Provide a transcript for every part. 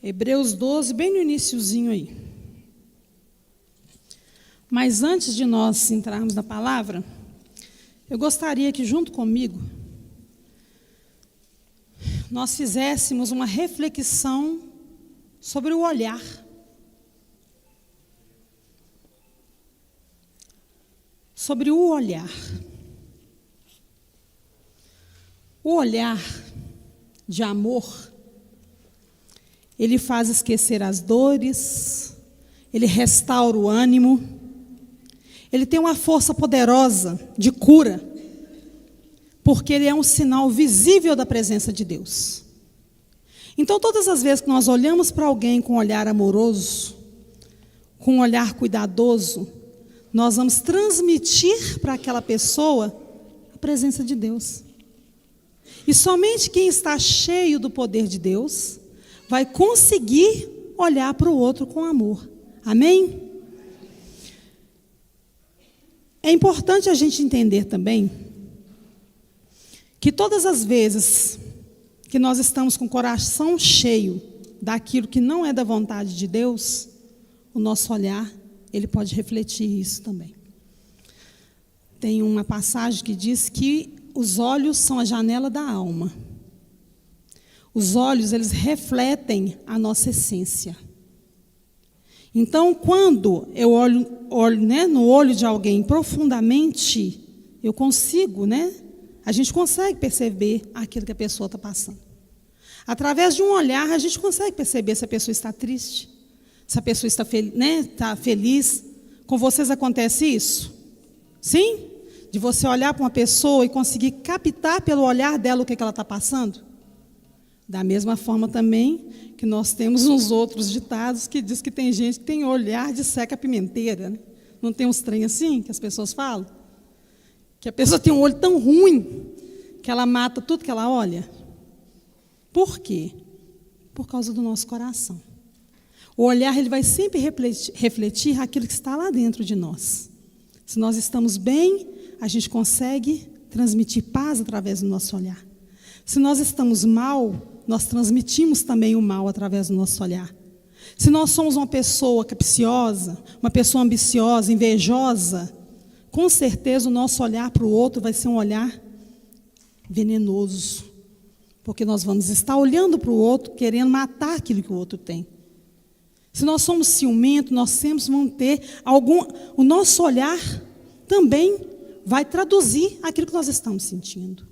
Hebreus 12, bem no iniciozinho aí. Mas antes de nós entrarmos na palavra, eu gostaria que junto comigo nós fizéssemos uma reflexão sobre o olhar. Sobre o olhar. O olhar de amor, ele faz esquecer as dores, ele restaura o ânimo, ele tem uma força poderosa de cura, porque ele é um sinal visível da presença de Deus. Então, todas as vezes que nós olhamos para alguém com um olhar amoroso, com um olhar cuidadoso, nós vamos transmitir para aquela pessoa a presença de Deus. E somente quem está cheio do poder de Deus vai conseguir olhar para o outro com amor. Amém? É importante a gente entender também que todas as vezes que nós estamos com o coração cheio daquilo que não é da vontade de Deus, o nosso olhar, ele pode refletir isso também. Tem uma passagem que diz que os olhos são a janela da alma. Os olhos, eles refletem a nossa essência. Então, quando eu olho no olho de alguém profundamente, eu consigo, a gente consegue perceber aquilo que a pessoa está passando. Através de um olhar, a gente consegue perceber se a pessoa está triste, se a pessoa está feliz. Com vocês acontece isso? Sim? De você olhar para uma pessoa e conseguir captar pelo olhar dela o que ela está passando? Da mesma forma também que nós temos uns outros ditados que diz que tem gente que tem olhar de seca-pimenteira. Não tem uns trem assim que as pessoas falam? Que a pessoa tem um olho tão ruim que ela mata tudo que ela olha. Por quê? Por causa do nosso coração. O olhar, ele vai sempre refletir aquilo que está lá dentro de nós. Se nós estamos bem, a gente consegue transmitir paz através do nosso olhar. Se nós estamos mal, nós transmitimos também o mal através do nosso olhar. Se nós somos uma pessoa capciosa, uma pessoa ambiciosa, invejosa, com certeza o nosso olhar para o outro vai ser um olhar venenoso. Porque nós vamos estar olhando para o outro, querendo matar aquilo que o outro tem. Se nós somos ciumentos, nós sempre vamos ter o nosso olhar também vai traduzir aquilo que nós estamos sentindo.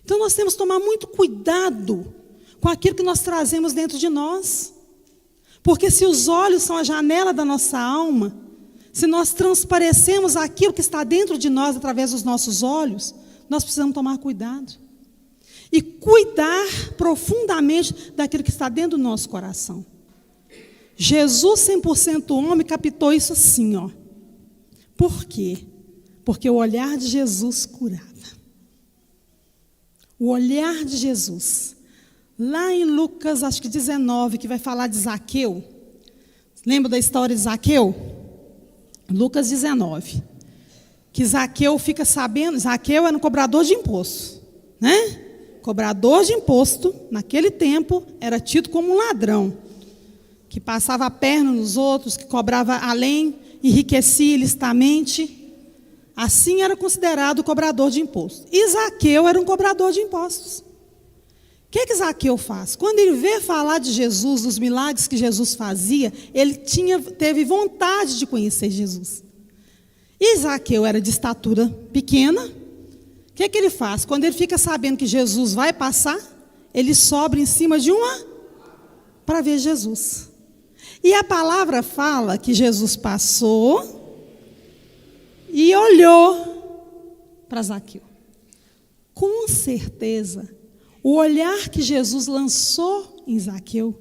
Então nós temos que tomar muito cuidado com aquilo que nós trazemos dentro de nós. Porque se os olhos são a janela da nossa alma, se nós transparecemos aquilo que está dentro de nós através dos nossos olhos, nós precisamos tomar cuidado. E cuidar profundamente daquilo que está dentro do nosso coração. Jesus, 100% homem, captou isso assim, ó. Por quê? Porque o olhar de Jesus curava. O olhar de Jesus. Lá em Lucas, acho que 19, que vai falar de Zaqueu. Lembra da história de Zaqueu? Lucas 19. Que Zaqueu fica sabendo, Zaqueu era um cobrador de imposto, Cobrador de imposto, naquele tempo, era tido como um ladrão. Que passava a perna nos outros, que cobrava além, enriquecia ilicitamente. Assim era considerado o cobrador de impostos. E Zaqueu era um cobrador de impostos. O que Zaqueu faz? Quando ele vê falar de Jesus, dos milagres que Jesus fazia, ele teve vontade de conhecer Jesus. E Zaqueu era de estatura pequena. O que ele faz? Quando ele fica sabendo que Jesus vai passar, ele sobe em cima de para ver Jesus. E a palavra fala que Jesus passou e olhou para Zaqueu. Com certeza, o olhar que Jesus lançou em Zaqueu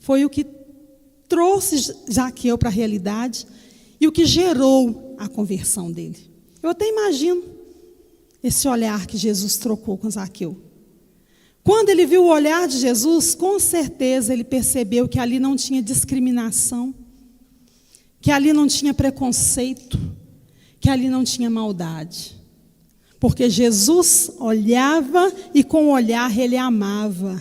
foi o que trouxe Zaqueu para a realidade e o que gerou a conversão dele. Eu até imagino esse olhar que Jesus trocou com Zaqueu. Quando ele viu o olhar de Jesus, com certeza ele percebeu que ali não tinha discriminação, que ali não tinha preconceito, que ali não tinha maldade. Porque Jesus olhava e com o olhar ele amava.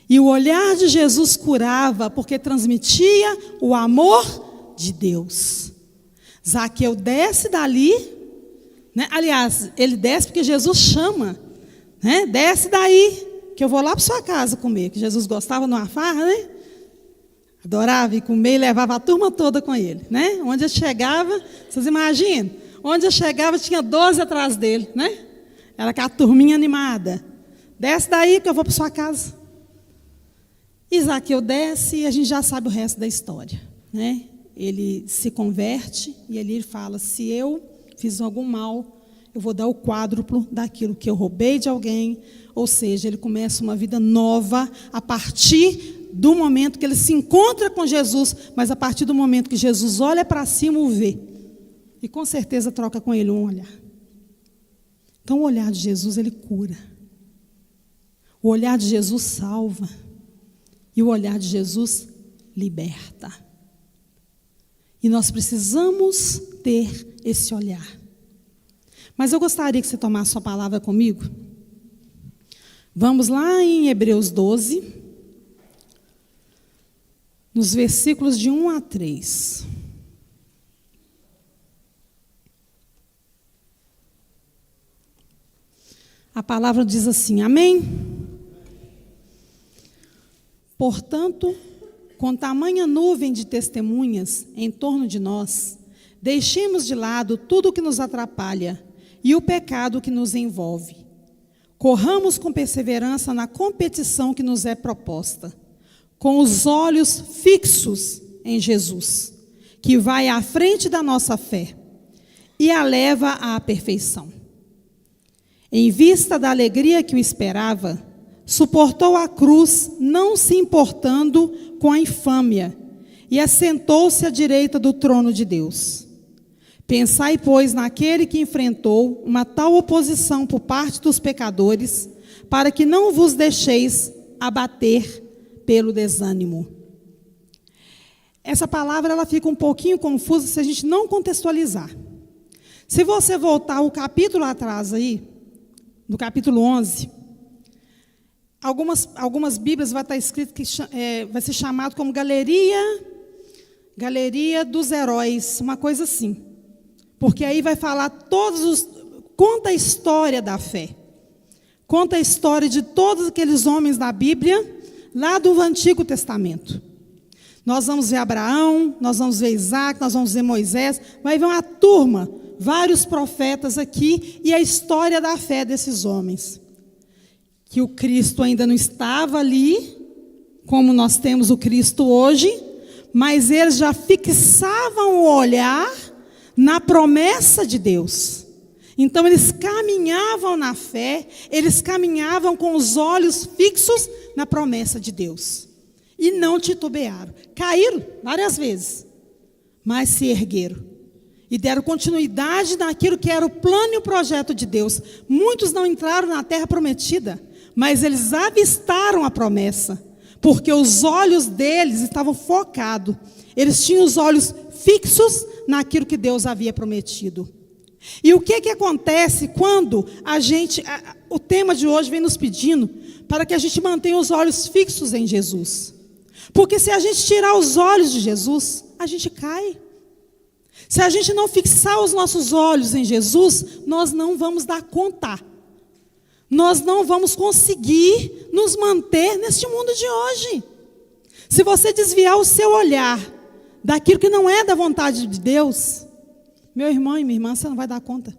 E o olhar de Jesus curava, porque transmitia o amor de Deus. Zaqueu desce dali, né? Aliás, ele desce porque Jesus chama, né? Desce daí, que eu vou lá para sua casa comer, que Jesus gostava numa farra, né? Adorava ir comer e levava a turma toda com ele, né? Onde eu chegava, vocês imaginam? Onde eu chegava tinha 12 atrás dele, né? Era aquela turminha animada. Desce daí que eu vou para sua casa. E Zaqueu desce e a gente já sabe o resto da história, né? Ele se converte e ele fala: se eu fiz algum mal, eu vou dar o quádruplo daquilo que eu roubei de alguém. Ou seja, ele começa uma vida nova a partir do momento que ele se encontra com Jesus, mas a partir do momento que Jesus olha para cima, o vê. E com certeza troca com ele um olhar. Então o olhar de Jesus, ele cura. O olhar de Jesus salva. E o olhar de Jesus liberta. E nós precisamos ter esse olhar. Mas eu gostaria que você tomasse sua palavra comigo. Vamos lá em Hebreus 12, nos versículos de 1 a 3. A palavra diz assim: amém? Portanto, com tamanha nuvem de testemunhas em torno de nós, deixemos de lado tudo o que nos atrapalha e o pecado que nos envolve. Corramos com perseverança na competição que nos é proposta, com os olhos fixos em Jesus, que vai à frente da nossa fé e a leva à perfeição. Em vista da alegria que o esperava, suportou a cruz, não se importando com a infâmia, e assentou-se à direita do trono de Deus. Pensai, pois, naquele que enfrentou uma tal oposição por parte dos pecadores, para que não vos deixeis abater pelo desânimo. Essa palavra ela fica um pouquinho confusa se a gente não contextualizar. Se você voltar o capítulo atrás aí, no capítulo 11, algumas Bíblias vai estar escrito que vai ser chamado como galeria dos heróis, uma coisa assim. Porque aí vai falar conta a história da fé. Conta a história de todos aqueles homens da Bíblia, lá do Antigo Testamento. Nós vamos ver Abraão, nós vamos ver Isaac, nós vamos ver Moisés, vai ver uma turma, vários profetas aqui, e a história da fé desses homens. Que o Cristo ainda não estava ali, como nós temos o Cristo hoje, mas eles já fixavam o olhar na promessa de Deus. Então eles caminhavam na fé, eles caminhavam com os olhos fixos na promessa de Deus. E não titubearam. Caíram várias vezes, mas se ergueram. E deram continuidade naquilo que era o plano e o projeto de Deus. Muitos não entraram na terra prometida, mas eles avistaram a promessa, porque os olhos deles estavam focados. Eles tinham os olhos fixos naquilo que Deus havia prometido. E o que acontece quando o tema de hoje vem nos pedindo para que a gente mantenha os olhos fixos em Jesus? Porque se a gente tirar os olhos de Jesus, a gente cai. Se a gente não fixar os nossos olhos em Jesus, nós não vamos dar conta. Nós não vamos conseguir nos manter neste mundo de hoje. Se você desviar o seu olhar daquilo que não é da vontade de Deus, meu irmão e minha irmã, você não vai dar conta.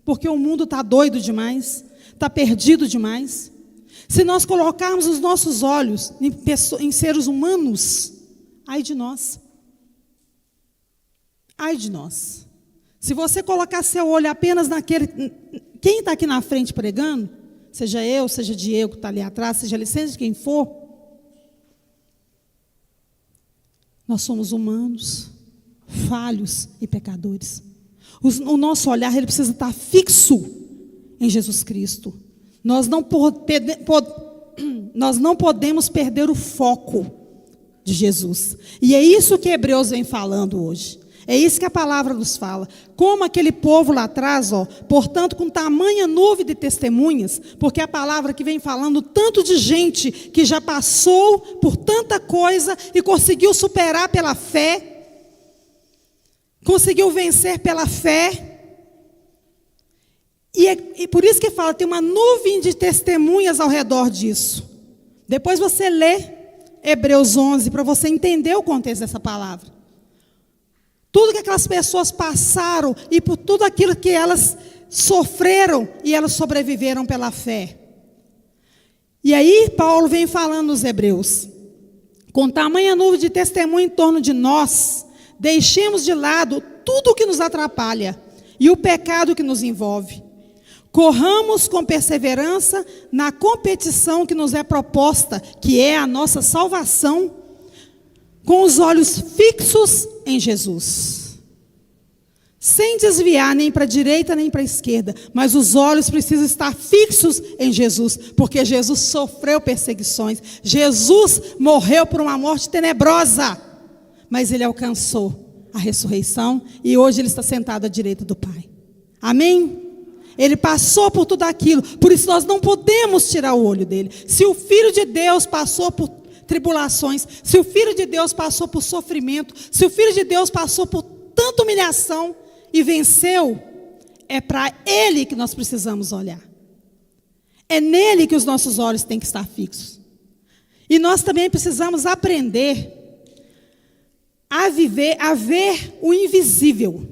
Porque o mundo está doido demais, está perdido demais. Se nós colocarmos os nossos olhos em seres humanos, ai de nós. Ai de nós. Se você colocar seu olho apenas naquele... Quem está aqui na frente pregando, seja eu, seja Diego que está ali atrás, seja a licença de quem for, nós somos humanos, falhos e pecadores. O nosso olhar ele precisa estar fixo em Jesus Cristo. Nós não podemos perder o foco de Jesus. E é isso que Hebreus vem falando hoje. É isso que a palavra nos fala. Como aquele povo lá atrás, portanto, com tamanha nuvem de testemunhas, porque a palavra que vem falando tanto de gente que já passou por tanta coisa e conseguiu superar pela fé, conseguiu vencer pela fé. E por isso que fala, tem uma nuvem de testemunhas ao redor disso. Depois você lê Hebreus 11 para você entender o contexto dessa palavra. Tudo que aquelas pessoas passaram e por tudo aquilo que elas sofreram e elas sobreviveram pela fé. E aí Paulo vem falando nos Hebreus. Com tamanha nuvem de testemunho em torno de nós, deixemos de lado tudo o que nos atrapalha e o pecado que nos envolve. Corramos com perseverança na competição que nos é proposta, que é a nossa salvação, com os olhos fixos em Jesus. Sem desviar nem para a direita nem para a esquerda, mas os olhos precisam estar fixos em Jesus, porque Jesus sofreu perseguições, Jesus morreu por uma morte tenebrosa, mas Ele alcançou a ressurreição e hoje Ele está sentado à direita do Pai. Amém? Ele passou por tudo aquilo, por isso nós não podemos tirar o olho dele. Se o Filho de Deus passou por tribulações, se o Filho de Deus passou por sofrimento, se o Filho de Deus passou por tanta humilhação e venceu, é para Ele que nós precisamos olhar. É nele que os nossos olhos têm que estar fixos. E nós também precisamos aprender a viver, a ver o invisível,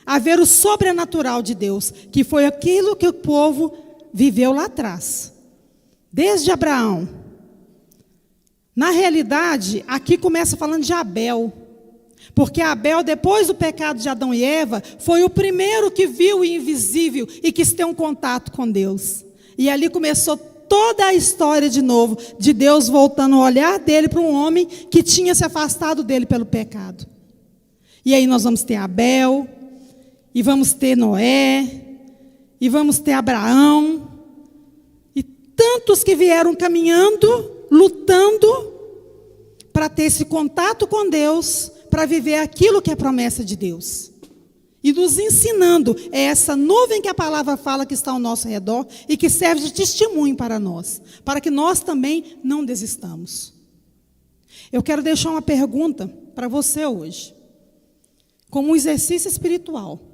a ver o sobrenatural de Deus, que foi aquilo que o povo viveu lá atrás, desde Abraão. Na realidade, aqui começa falando de Abel, porque Abel, depois do pecado de Adão e Eva, foi o primeiro que viu o invisível e quis ter um contato com Deus. E ali começou toda a história de novo, de Deus voltando o olhar dele para um homem que tinha se afastado dele pelo pecado. E aí nós vamos ter Abel, e vamos ter Noé, e vamos ter Abraão, e tantos que vieram caminhando, lutando para ter esse contato com Deus, para viver aquilo que é promessa de Deus. E nos ensinando, é essa nuvem que a palavra fala que está ao nosso redor e que serve de testemunho para nós, para que nós também não desistamos. Eu quero deixar uma pergunta para você hoje, como um exercício espiritual,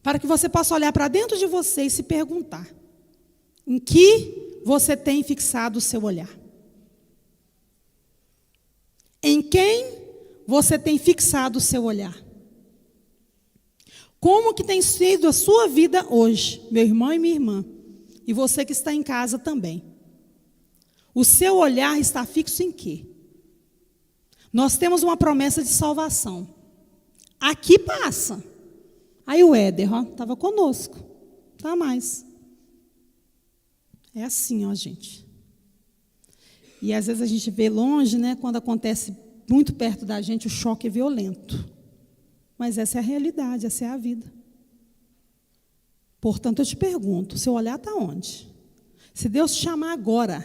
para que você possa olhar para dentro de você e se perguntar: em que você tem fixado o seu olhar? Em quem você tem fixado o seu olhar? Como que tem sido a sua vida hoje, meu irmão e minha irmã, e você que está em casa também? O seu olhar está fixo em quê? Nós temos uma promessa de salvação. Aqui passa. Aí o Éder, estava conosco. Tá mais. É assim, gente. E às vezes a gente vê longe, né? Quando acontece muito perto da gente, o choque é violento. Mas essa é a realidade, essa é a vida. Portanto, eu te pergunto, seu olhar está onde? Se Deus te chamar agora,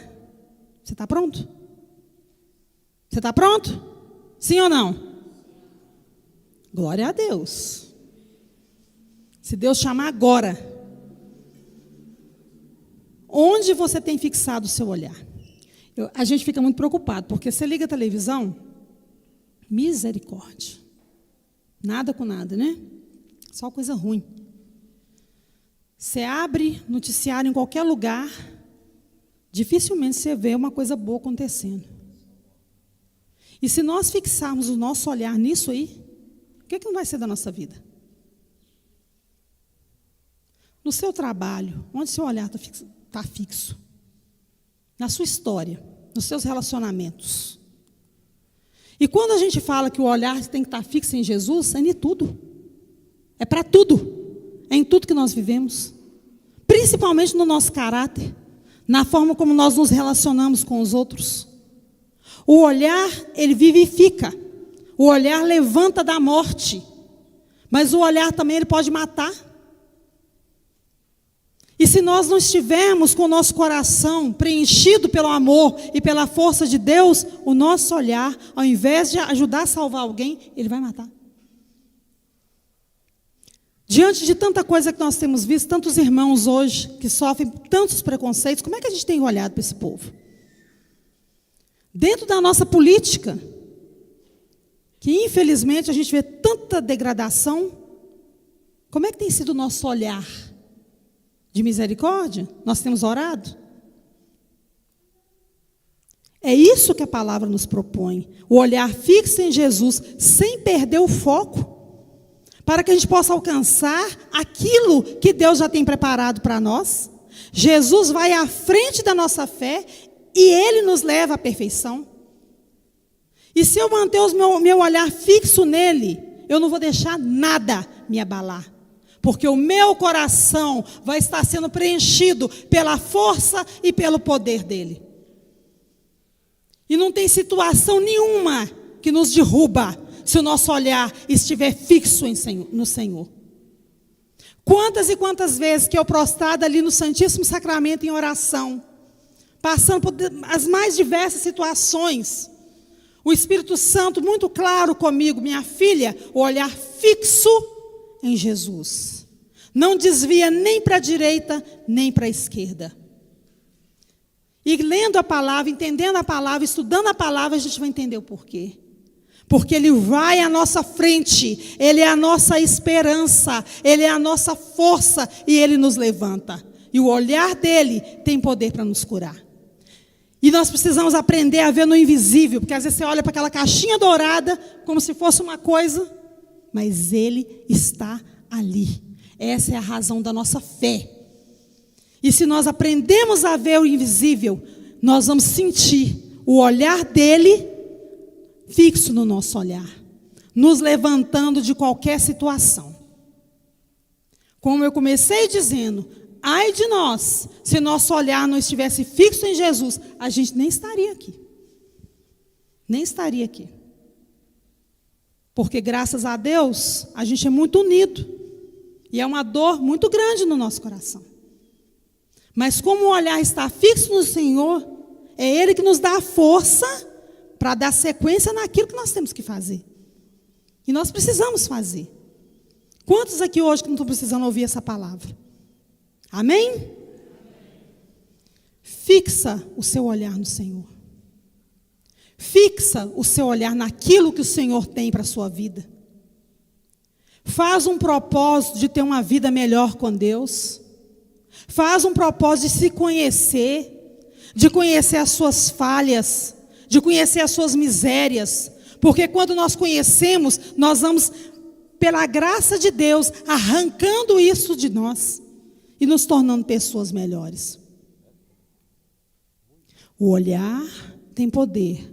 você está pronto? Você está pronto? Sim ou não? Glória a Deus. Se Deus chamar agora, onde você tem fixado o seu olhar? A gente fica muito preocupado, porque você liga a televisão, misericórdia. Nada com nada, né? Só coisa ruim. Você abre noticiário em qualquer lugar, dificilmente você vê uma coisa boa acontecendo. E se nós fixarmos o nosso olhar nisso aí, o que não vai ser da nossa vida? No seu trabalho, onde seu olhar está fixo? Na sua história, nos seus relacionamentos. E quando a gente fala que o olhar tem que estar fixo em Jesus, é em tudo. É para tudo. É em tudo que nós vivemos. Principalmente no nosso caráter, na forma como nós nos relacionamos com os outros. O olhar, ele vivifica. O olhar levanta da morte. Mas o olhar também ele pode matar. E se nós não estivermos com o nosso coração preenchido pelo amor e pela força de Deus, o nosso olhar, ao invés de ajudar a salvar alguém, ele vai matar. Diante de tanta coisa que nós temos visto, tantos irmãos hoje que sofrem tantos preconceitos, como é que a gente tem olhado para esse povo? Dentro da nossa política, que infelizmente a gente vê tanta degradação, como é que tem sido o nosso olhar de misericórdia? Nós temos orado? É isso que a palavra nos propõe, o olhar fixo em Jesus, sem perder o foco, para que a gente possa alcançar aquilo que Deus já tem preparado para nós. Jesus vai à frente da nossa fé e Ele nos leva à perfeição. E se eu manter o meu olhar fixo nele, eu não vou deixar nada me abalar. Porque o meu coração vai estar sendo preenchido pela força e pelo poder dele. E não tem situação nenhuma que nos derruba se o nosso olhar estiver fixo no Senhor. Quantas e quantas vezes que eu prostrada ali no Santíssimo Sacramento em oração, passando por as mais diversas situações, o Espírito Santo muito claro comigo, minha filha, o olhar fixo em Jesus. Não desvia nem para a direita, nem para a esquerda. E lendo a palavra, entendendo a palavra, estudando a palavra, a gente vai entender o porquê. Porque Ele vai à nossa frente, Ele é a nossa esperança, Ele é a nossa força e Ele nos levanta. E o olhar dEle tem poder para nos curar. E nós precisamos aprender a ver no invisível, porque às vezes você olha para aquela caixinha dourada como se fosse uma coisa, mas Ele está ali. Essa é a razão da nossa fé. E se nós aprendemos a ver o invisível, nós vamos sentir o olhar dEle fixo no nosso olhar, nos levantando de qualquer situação. Como eu comecei dizendo, ai de nós, se nosso olhar não estivesse fixo em Jesus, a gente nem estaria aqui. Nem estaria aqui. Porque graças a Deus, a gente é muito unido. E é uma dor muito grande no nosso coração. Mas como o olhar está fixo no Senhor, é Ele que nos dá a força para dar sequência naquilo que nós temos que fazer. E nós precisamos fazer. Quantos aqui hoje que não estão precisando ouvir essa palavra? Amém? Fixa o seu olhar no Senhor. Fixa o seu olhar naquilo que o Senhor tem para a sua vida. Faz um propósito de ter uma vida melhor com Deus. Faz um propósito de se conhecer, de conhecer as suas falhas, de conhecer as suas misérias, porque quando nós conhecemos, nós vamos, pela graça de Deus, arrancando isso de nós e nos tornando pessoas melhores. O olhar tem poder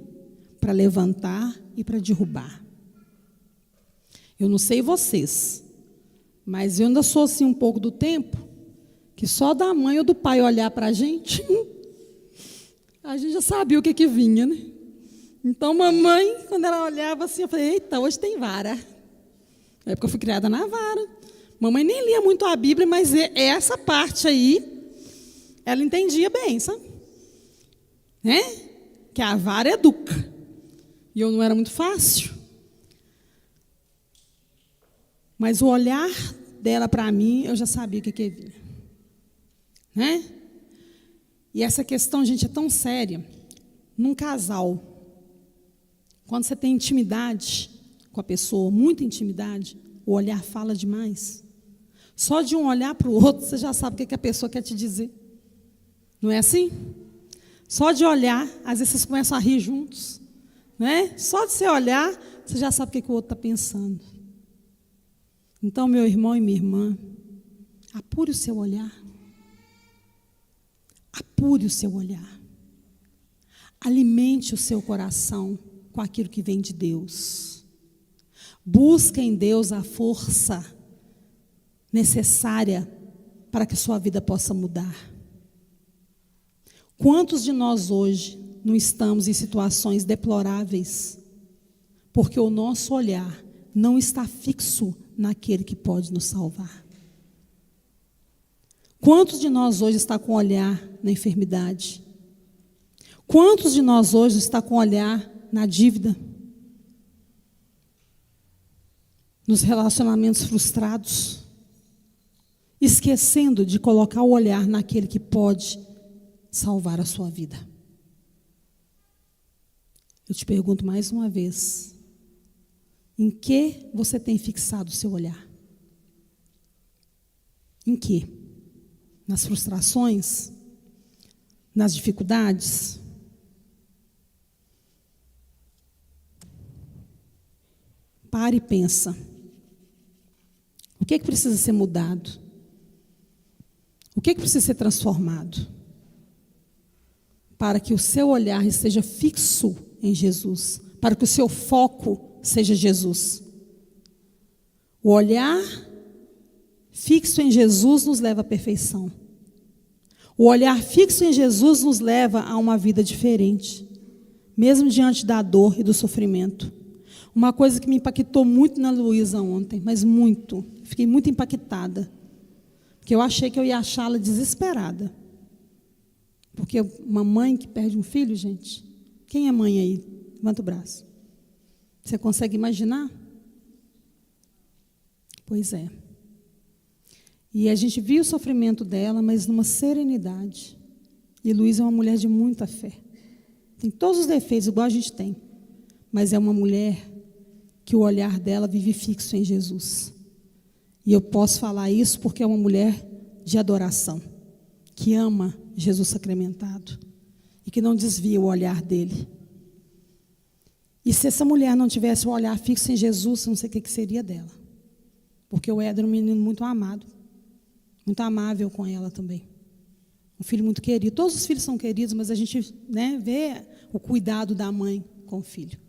para levantar e para derrubar. Eu não sei vocês, mas eu ainda sou assim um pouco do tempo, que só da mãe ou do pai olhar para a gente já sabia o que vinha, né? Então, mamãe, quando ela olhava assim, eu falei, eita, hoje tem vara. É porque eu fui criada na vara. Mamãe nem lia muito a Bíblia, mas essa parte aí, ela entendia bem, sabe? Né? Que a vara educa. E eu não era muito fácil. Mas o olhar dela para mim, eu já sabia o que vinha. Né? E essa questão, gente, é tão séria. Num casal, quando você tem intimidade com a pessoa, muita intimidade, o olhar fala demais. Só de um olhar para o outro, você já sabe o que a pessoa quer te dizer. Não é assim? Só de olhar, às vezes vocês começam a rir juntos. Né? Só de você olhar, você já sabe o que o outro está pensando. Então, meu irmão e minha irmã, apure o seu olhar. Apure o seu olhar. Alimente o seu coração com aquilo que vem de Deus. Busque em Deus a força necessária para que sua vida possa mudar. Quantos de nós hoje não estamos em situações deploráveis porque o nosso olhar não está fixo naquele que pode nos salvar? Quantos de nós hoje está com o olhar na enfermidade? Quantos de nós hoje está com o olhar na dívida? Nos relacionamentos frustrados? esquecendo de colocar o olhar naquele que pode salvar a sua vida. Eu te pergunto mais uma vez, em que você tem fixado o seu olhar? Em que? Nas frustrações? Nas dificuldades? Pare e pensa. O que é que precisa ser mudado? O que é que precisa ser transformado? Para que o seu olhar esteja fixo em Jesus. Para que o seu foco seja Jesus. O olhar fixo em Jesus nos leva à perfeição. O olhar fixo em Jesus nos leva a uma vida diferente, mesmo diante da dor e do sofrimento. Uma coisa que me impactou muito na Luísa ontem, mas muito, fiquei muito impactada, porque eu achei que eu ia achá-la desesperada. Porque uma mãe que perde um filho, gente, quem é mãe aí? Levanta o braço. Você consegue imaginar? Pois é. E a gente viu o sofrimento dela, mas numa serenidade. E Luísa é uma mulher de muita fé. Tem todos os defeitos, igual a gente tem. Mas é uma mulher que o olhar dela vive fixo em Jesus. E eu posso falar isso porque é uma mulher de adoração, que ama Jesus sacramentado e que não desvia o olhar dele. E se essa mulher não tivesse o olhar fixo em Jesus, eu não sei o que seria dela. Porque o Éder é um menino muito amado, muito amável com ela também. Um filho muito querido. Todos os filhos são queridos, mas a gente, vê o cuidado da mãe com o filho.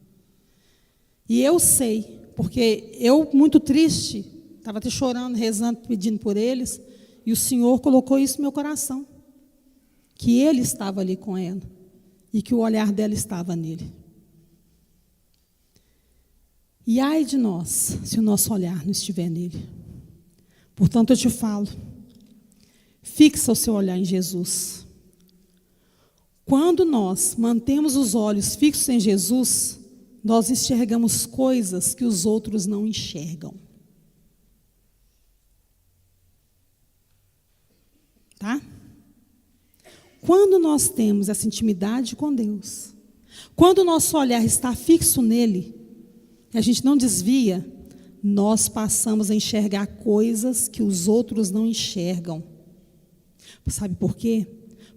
E eu sei, porque eu, muito triste, estava até chorando, rezando, pedindo por eles, e o Senhor colocou isso no meu coração, que Ele estava ali com ela, e que o olhar dela estava nele. E ai de nós, se o nosso olhar não estiver nele. Portanto, eu te falo, fixa o seu olhar em Jesus. Quando nós mantemos os olhos fixos em Jesus, nós enxergamos coisas que os outros não enxergam. Tá? Quando nós temos essa intimidade com Deus, quando o nosso olhar está fixo nele, e a gente não desvia, nós passamos a enxergar coisas que os outros não enxergam. Sabe por quê?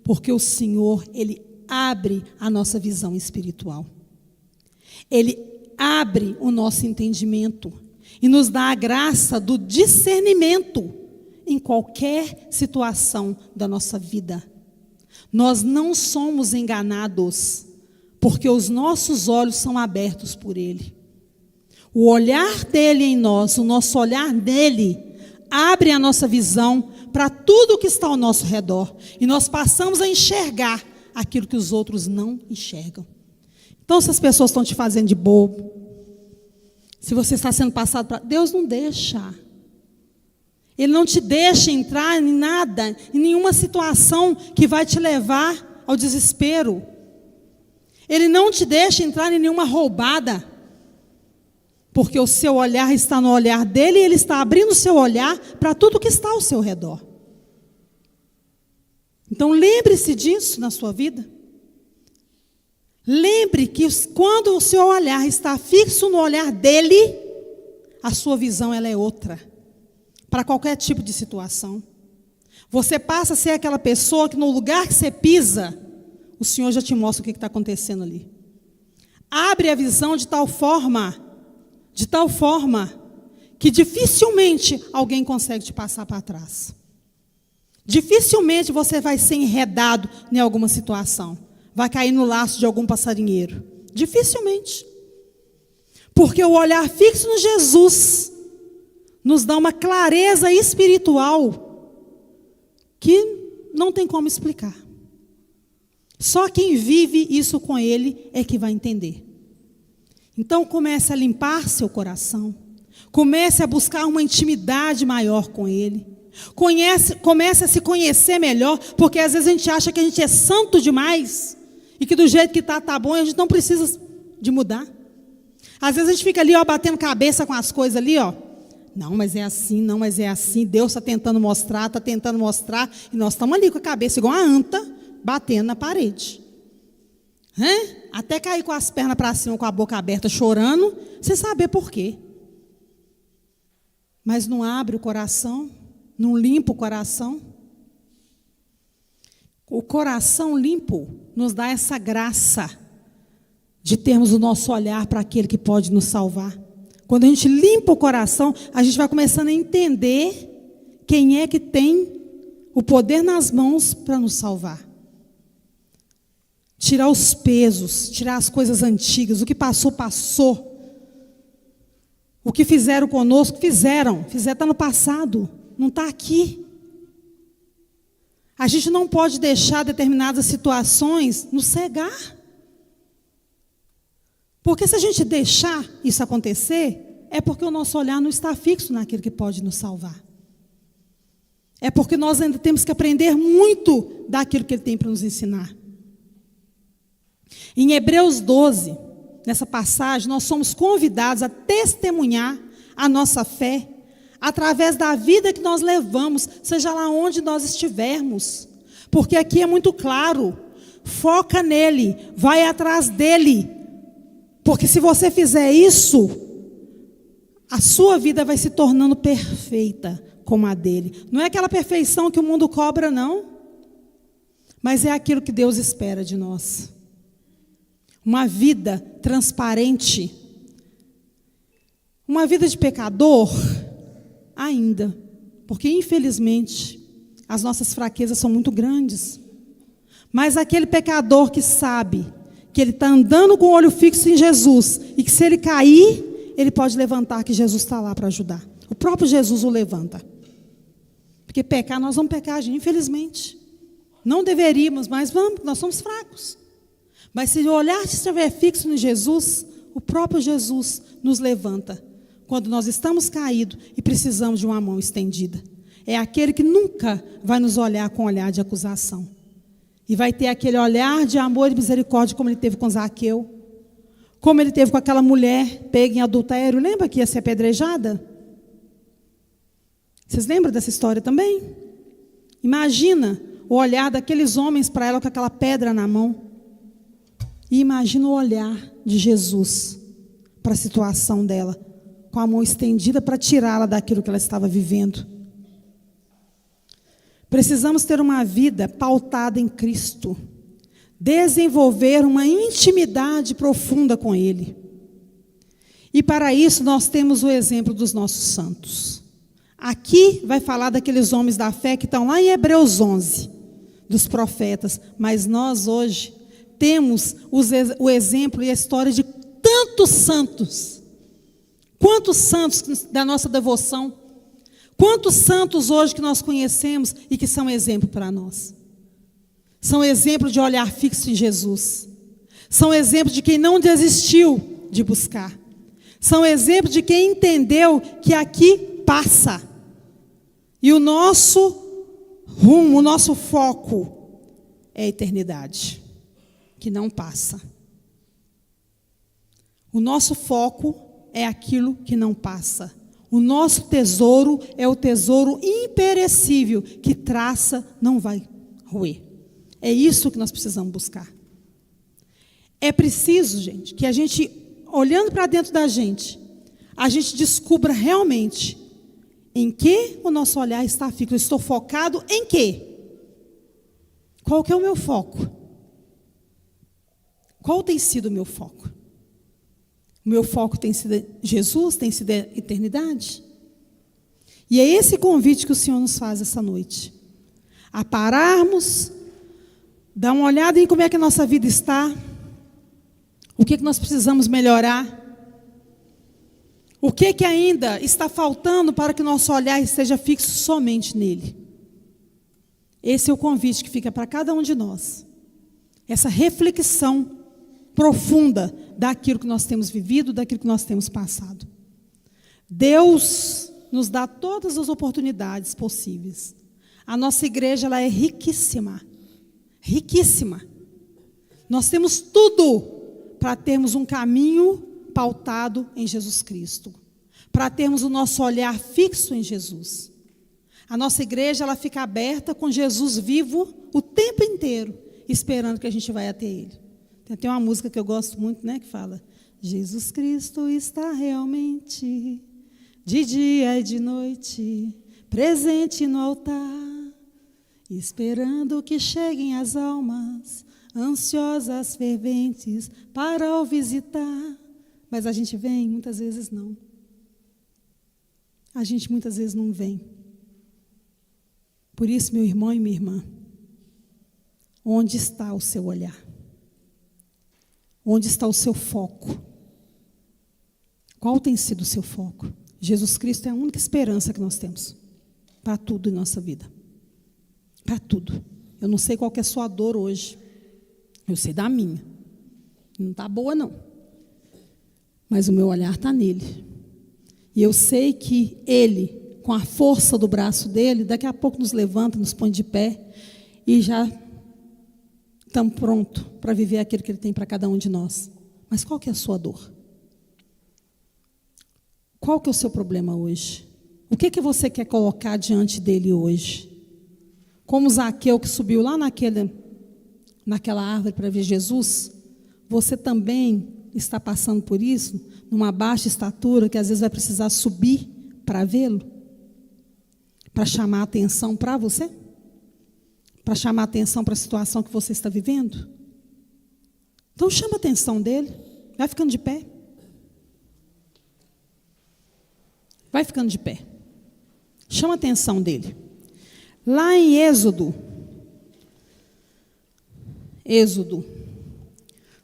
Porque o Senhor, Ele abre a nossa visão espiritual. Ele abre o nosso entendimento e nos dá a graça do discernimento em qualquer situação da nossa vida. Nós não somos enganados, porque os nossos olhos são abertos por Ele. O olhar dele em nós, o nosso olhar dele, abre a nossa visão para tudo que está ao nosso redor. E nós passamos a enxergar aquilo que os outros não enxergam. Então, se as pessoas estão te fazendo de bobo, se você está sendo passado para... Deus não deixa. Ele não te deixa entrar em nada, em nenhuma situação que vai te levar ao desespero. Ele não te deixa entrar em nenhuma roubada. Porque o seu olhar está no olhar dele e ele está abrindo o seu olhar para tudo que está ao seu redor. Então lembre-se disso na sua vida. Lembre que quando o seu olhar está fixo no olhar dele, a sua visão ela é outra. Para qualquer tipo de situação. Você passa a ser aquela pessoa que no lugar que você pisa, o Senhor já te mostra o que está acontecendo ali. Abre a visão de tal forma que dificilmente alguém consegue te passar para trás. Dificilmente você vai ser enredado em alguma situação. Vai cair no laço de algum passarinheiro. Dificilmente. Porque o olhar fixo no Jesus nos dá uma clareza espiritual que não tem como explicar. Só quem vive isso com Ele é que vai entender. Então comece a limpar seu coração. Comece a buscar uma intimidade maior com Ele. Comece a se conhecer melhor, porque às vezes a gente acha que a gente é santo demais e que do jeito que está bom, a gente não precisa de mudar. Às vezes a gente fica ali, batendo cabeça com as coisas ali, Não, mas é assim, não, mas é assim. Deus está tentando mostrar, e nós estamos ali com a cabeça igual uma anta, batendo na parede. Até cair com as pernas para cima, com a boca aberta, chorando, sem saber por quê. Mas não abre o coração, não limpa o coração. O coração limpo nos dá essa graça de termos o nosso olhar para aquele que pode nos salvar. Quando a gente limpa o coração, a gente vai começando a entender quem é que tem o poder nas mãos para nos salvar. Tirar os pesos, tirar as coisas antigas, o que passou, passou. O que fizeram conosco, fizeram está no passado, não está aqui. A gente não pode deixar determinadas situações nos cegar. Porque se a gente deixar isso acontecer, é porque o nosso olhar não está fixo naquilo que pode nos salvar. É porque nós ainda temos que aprender muito daquilo que Ele tem para nos ensinar. Em Hebreus 12, nessa passagem, nós somos convidados a testemunhar a nossa fé através da vida que nós levamos, seja lá onde nós estivermos. Porque aqui é muito claro, foca nele, vai atrás dele. Porque se você fizer isso, a sua vida vai se tornando perfeita como a dele. Não é aquela perfeição que o mundo cobra, não. Mas é aquilo que Deus espera de nós. Uma vida transparente. Uma vida de pecador, ainda. Porque, infelizmente, as nossas fraquezas são muito grandes. Mas aquele pecador que sabe que ele está andando com o olho fixo em Jesus, e que se ele cair, ele pode levantar, que Jesus está lá para ajudar. O próprio Jesus o levanta. Porque pecar, nós vamos pecar, gente, infelizmente. Não deveríamos, mas vamos, nós somos fracos. Mas se o olhar estiver fixo em Jesus, o próprio Jesus nos levanta, quando nós estamos caídos e precisamos de uma mão estendida. É aquele que nunca vai nos olhar com olhar de acusação. E vai ter aquele olhar de amor e misericórdia, como ele teve com Zaqueu, como ele teve com aquela mulher pega em adultério. Lembra que ia ser apedrejada? Vocês lembram dessa história também? Imagina o olhar daqueles homens para ela com aquela pedra na mão. E imagina o olhar de Jesus para a situação dela, com a mão estendida para tirá-la daquilo que ela estava vivendo. Precisamos ter uma vida pautada em Cristo, desenvolver uma intimidade profunda com Ele. E para isso nós temos o exemplo dos nossos santos. Aqui vai falar daqueles homens da fé que estão lá em Hebreus 11, dos profetas, mas nós hoje temos o exemplo e a história de tantos santos. Quantos santos da nossa devoção? Quantos santos hoje que nós conhecemos e que são exemplo para nós? São exemplo de olhar fixo em Jesus. São exemplo de quem não desistiu de buscar. São exemplo de quem entendeu que aqui passa. E o nosso rumo, o nosso foco é a eternidade, que não passa. O nosso foco é aquilo que não passa. O nosso tesouro é o tesouro imperecível, que traça, não vai roer. É isso que nós precisamos buscar. É preciso, gente, que a gente, olhando para dentro da gente, a gente descubra realmente em que o nosso olhar está fixo. Eu estou focado em quê? Qual que é o meu foco? Qual tem sido o meu foco? O meu foco tem sido Jesus, tem sido a eternidade? E é esse convite que o Senhor nos faz essa noite. A pararmos, dar uma olhada em como é que a nossa vida está, o que nós precisamos melhorar, o que ainda está faltando para que nosso olhar esteja fixo somente nele. Esse é o convite que fica para cada um de nós. Essa reflexão profunda daquilo que nós temos vivido, daquilo que nós temos passado. Deus nos dá todas as oportunidades possíveis. A nossa igreja, ela é riquíssima. Riquíssima. Nós temos tudo para termos um caminho pautado em Jesus Cristo. para termos o nosso olhar fixo em Jesus. A nossa igreja, ela fica aberta com Jesus vivo o tempo inteiro, esperando que a gente vai até Ele. Tem uma música que eu gosto muito, né, que fala: Jesus Cristo está realmente, de dia e de noite, presente no altar, esperando que cheguem as almas, ansiosas, ferventes, para o visitar. Mas a gente vem? Muitas vezes não. A gente muitas vezes não vem. Por isso, meu irmão e minha irmã, onde está o seu olhar? Onde está o seu foco? Qual tem sido o seu foco? Jesus Cristo é a única esperança que nós temos para tudo em nossa vida. Para tudo. Eu não sei qual que é a sua dor hoje. Eu sei da minha. Não está boa, não. Mas o meu olhar está nele. E eu sei que Ele, com a força do braço dele, daqui a pouco nos levanta, nos põe de pé e já estamos prontos para viver aquilo que Ele tem para cada um de nós. Mas qual que é a sua dor? Qual que é o seu problema hoje? O que você quer colocar diante dele hoje? Como Zaqueu, que subiu lá naquela árvore para ver Jesus, você também está passando por isso, numa baixa estatura, que às vezes vai precisar subir para vê-lo? Para chamar a atenção para você? Para chamar a atenção para a situação que você está vivendo? Então chama a atenção dele. Vai ficando de pé. Vai ficando de pé. Chama a atenção dele. Lá em Êxodo,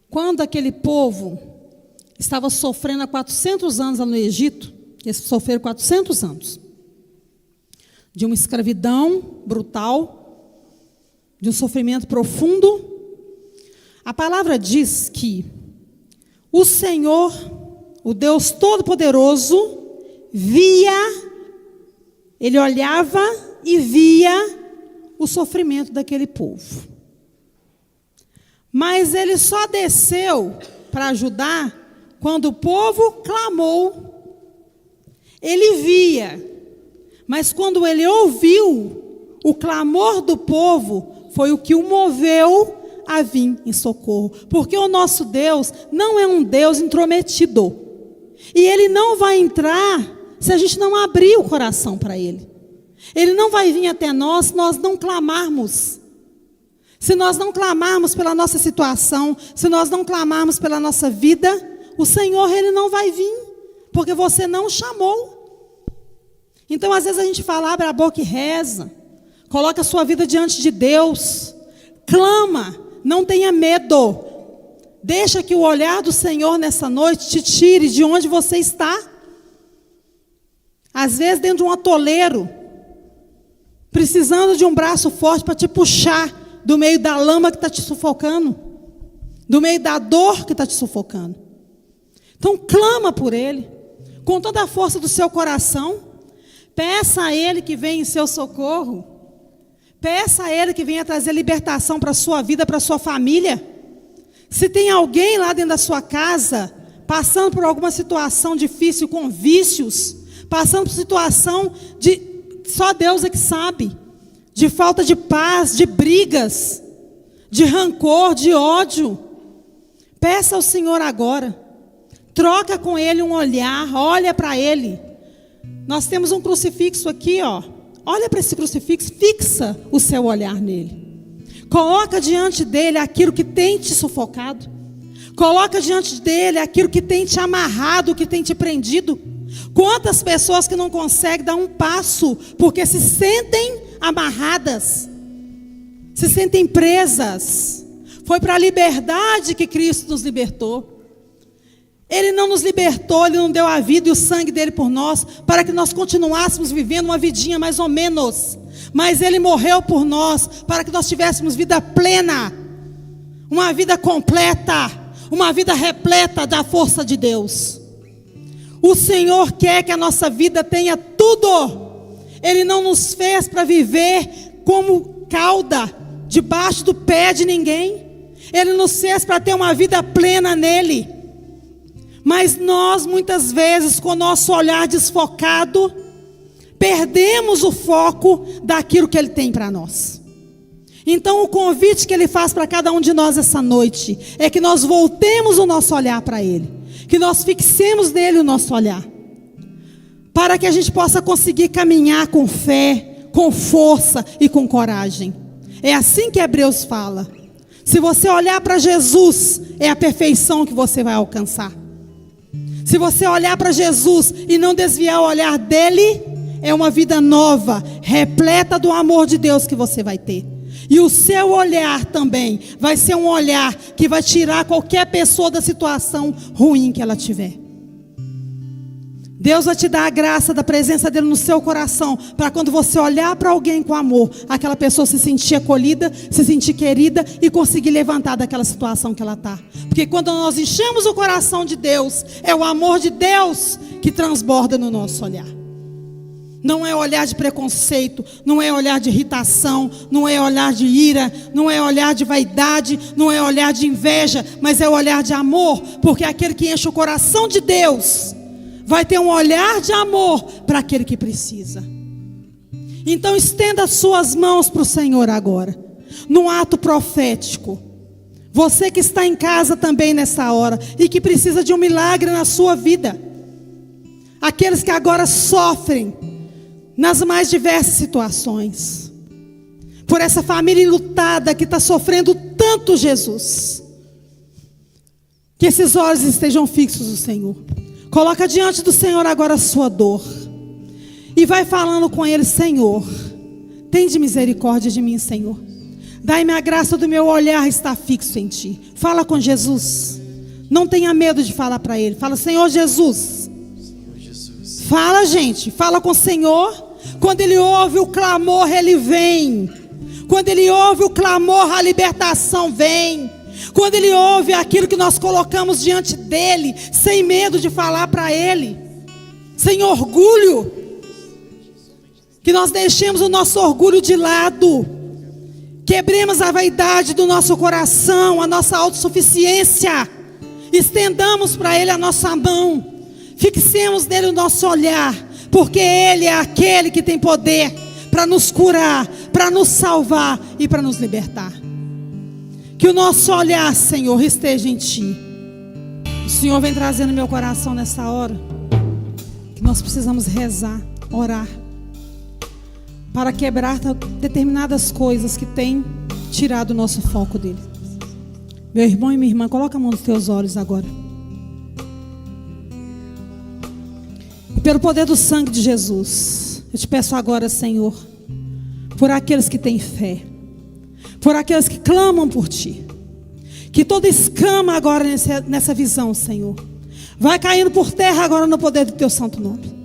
quando aquele povo estava sofrendo há 400 anos lá no Egito, eles sofreram 400 anos de uma escravidão brutal, de um sofrimento profundo. A palavra diz que o Senhor, o Deus Todo-Poderoso, Ele olhava e via o sofrimento daquele povo. Mas Ele só desceu para ajudar quando o povo clamou. Ele via. Mas quando Ele ouviu o clamor do povo, foi o que o moveu a vir em socorro. Porque o nosso Deus não é um Deus intrometido. E Ele não vai entrar se a gente não abrir o coração para Ele. Ele não vai vir até nós se nós não clamarmos. Se nós não clamarmos pela nossa situação, se nós não clamarmos pela nossa vida, o Senhor, Ele não vai vir, porque você não chamou. Então, às vezes a gente fala, abre a boca e reza, coloca a sua vida diante de Deus, clama, não tenha medo, deixa que o olhar do Senhor nessa noite te tire de onde você está. Às vezes dentro de um atoleiro, precisando de um braço forte para te puxar do meio da lama que está te sufocando, do meio da dor que está te sufocando. Então clama por Ele, com toda a força do seu coração. Peça a Ele que venha em seu socorro. Peça a Ele que venha trazer libertação para a sua vida, para a sua família. Se tem alguém lá dentro da sua casa, passando por alguma situação difícil, com vícios, passando por situação de, só Deus é que sabe, de falta de paz, de brigas, de rancor, de ódio, peça ao Senhor agora. Troca com Ele um olhar, olha para Ele. Nós temos um crucifixo aqui, ó. Olha para esse crucifixo, fixa o seu olhar nele. Coloca diante dele aquilo que tem te sufocado. Coloca diante dele aquilo que tem te amarrado, que tem te prendido. Quantas pessoas que não conseguem dar um passo porque se sentem amarradas, se sentem presas. Foi para a liberdade que Cristo nos libertou. Ele não nos libertou, Ele não deu a vida e o sangue dele por nós, para que nós continuássemos vivendo uma vidinha mais ou menos. Mas Ele morreu por nós, para que nós tivéssemos vida plena, uma vida completa, uma vida repleta da força de Deus. O Senhor quer que a nossa vida tenha tudo. Ele não nos fez para viver como cauda, debaixo do pé de ninguém. Ele nos fez para ter uma vida plena nele. Mas nós, muitas vezes, com o nosso olhar desfocado, perdemos o foco daquilo que Ele tem para nós. Então o convite que Ele faz para cada um de nós essa noite é que nós voltemos o nosso olhar para Ele, que nós fixemos nele o nosso olhar, para que a gente possa conseguir caminhar com fé, com força e com coragem. É assim que Hebreus fala. Se você olhar para Jesus, é a perfeição que você vai alcançar. Se você olhar para Jesus e não desviar o olhar dele, é uma vida nova, repleta do amor de Deus que você vai ter. E o seu olhar também vai ser um olhar que vai tirar qualquer pessoa da situação ruim que ela tiver. Deus vai te dar a graça da presença dele no seu coração, para quando você olhar para alguém com amor, aquela pessoa se sentir acolhida, se sentir querida e conseguir levantar daquela situação que ela está. Porque quando nós enchemos o coração de Deus, é o amor de Deus que transborda no nosso olhar. Não é olhar de preconceito, não é olhar de irritação, não é olhar de ira, não é olhar de vaidade, não é olhar de inveja, mas é o olhar de amor, porque aquele que enche o coração de Deus vai ter um olhar de amor para aquele que precisa. Então estenda as suas mãos para o Senhor agora, num ato profético. Você que está em casa também nessa hora e que precisa de um milagre na sua vida. Aqueles que agora sofrem nas mais diversas situações. Por essa família enlutada que está sofrendo tanto, Jesus. Que esses olhos estejam fixos no Senhor. Coloca diante do Senhor agora a sua dor. E vai falando com Ele: Senhor, tende misericórdia de mim, Senhor. Dai-me a graça do meu olhar estar fixo em Ti. Fala com Jesus. Não tenha medo de falar para Ele. Fala: Senhor Jesus. Fala, gente. Fala com o Senhor. Quando Ele ouve o clamor, Ele vem. Quando Ele ouve o clamor, a libertação vem. Quando Ele ouve aquilo que nós colocamos diante dEle, sem medo de falar para Ele, sem orgulho, que nós deixemos o nosso orgulho de lado, quebremos a vaidade do nosso coração, a nossa autossuficiência, estendamos para Ele a nossa mão, fixemos nele o nosso olhar, porque Ele é aquele que tem poder para nos curar, para nos salvar e para nos libertar. Que o nosso olhar, Senhor, esteja em Ti. O Senhor vem trazendo no meu coração nessa hora que nós precisamos rezar, orar, para quebrar determinadas coisas que têm tirado o nosso foco dele. Meu irmão e minha irmã, coloca a mão nos teus olhos agora. E pelo poder do sangue de Jesus, eu te peço agora, Senhor, por aqueles que têm fé, por aqueles que clamam por Ti, que toda escama agora nessa visão, Senhor, vai caindo por terra agora no poder do Teu santo nome.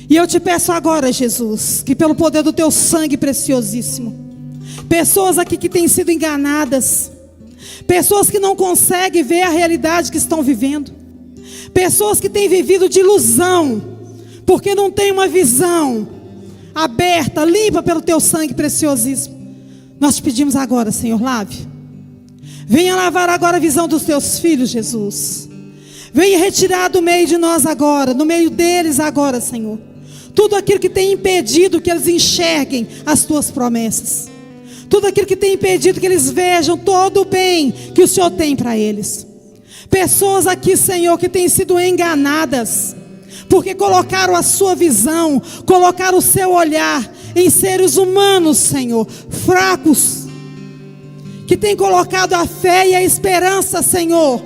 E eu te peço agora, Jesus, que pelo poder do Teu sangue preciosíssimo, pessoas aqui que têm sido enganadas, pessoas que não conseguem ver a realidade que estão vivendo, pessoas que têm vivido de ilusão, porque não têm uma visão aberta, limpa pelo Teu sangue preciosíssimo. Nós te pedimos agora, Senhor, lave. Venha lavar agora a visão dos Teus filhos, Jesus. Venha retirar do meio de nós agora, no meio deles agora, Senhor, tudo aquilo que tem impedido que eles enxerguem as Tuas promessas. Tudo aquilo que tem impedido que eles vejam todo o bem que o Senhor tem para eles. Pessoas aqui, Senhor, que têm sido enganadas, porque colocaram a sua visão, colocaram o seu olhar em seres humanos, Senhor, fracos, que têm colocado a fé e a esperança, Senhor,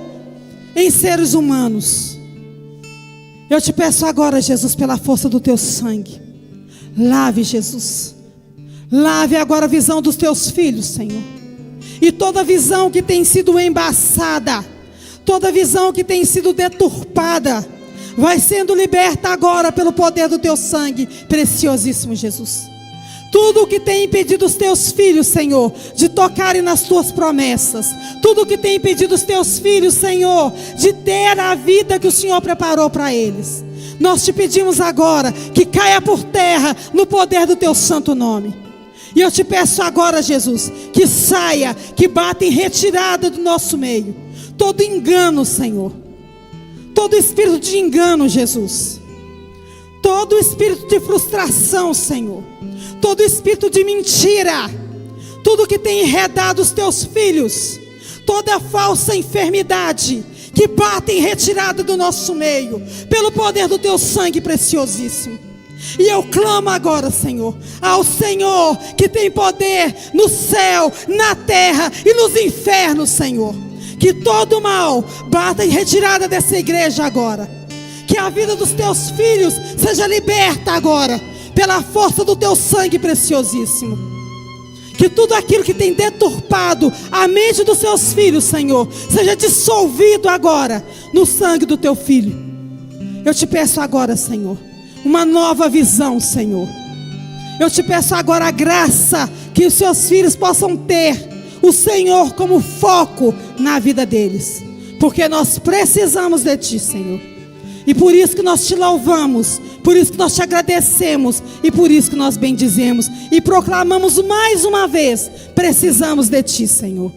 em seres humanos. Eu te peço agora, Jesus, pela força do Teu sangue, lave, Jesus, lave agora a visão dos Teus filhos, Senhor, e toda visão que tem sido embaçada, toda visão que tem sido deturpada, vai sendo liberta agora pelo poder do Teu sangue preciosíssimo, Jesus. Tudo o que tem impedido os Teus filhos, Senhor, de tocarem nas Tuas promessas, tudo o que tem impedido os Teus filhos, Senhor, de ter a vida que o Senhor preparou para eles, nós te pedimos agora que caia por terra no poder do Teu santo nome. E eu te peço agora, Jesus, que saia, que bata em retirada do nosso meio todo engano, Senhor, todo espírito de engano, Jesus, todo espírito de frustração, Senhor, todo espírito de mentira, tudo que tem enredado os teus filhos, toda falsa enfermidade que bate em retirada do nosso meio, pelo poder do teu sangue preciosíssimo. E eu clamo agora, Senhor, ao Senhor que tem poder no céu, na terra e nos infernos, Senhor, que todo mal bata em retirada dessa igreja agora, que a vida dos teus filhos seja liberta agora, pela força do teu sangue preciosíssimo. Que tudo aquilo que tem deturpado a mente dos seus filhos, Senhor, seja dissolvido agora no sangue do teu filho. Eu te peço agora, Senhor, uma nova visão, Senhor. Eu te peço agora a graça que os seus filhos possam ter o Senhor como foco na vida deles, porque nós precisamos de Ti, Senhor. E por isso que nós te louvamos, por isso que nós te agradecemos, e por isso que nós bendizemos e proclamamos mais uma vez: precisamos de Ti, Senhor.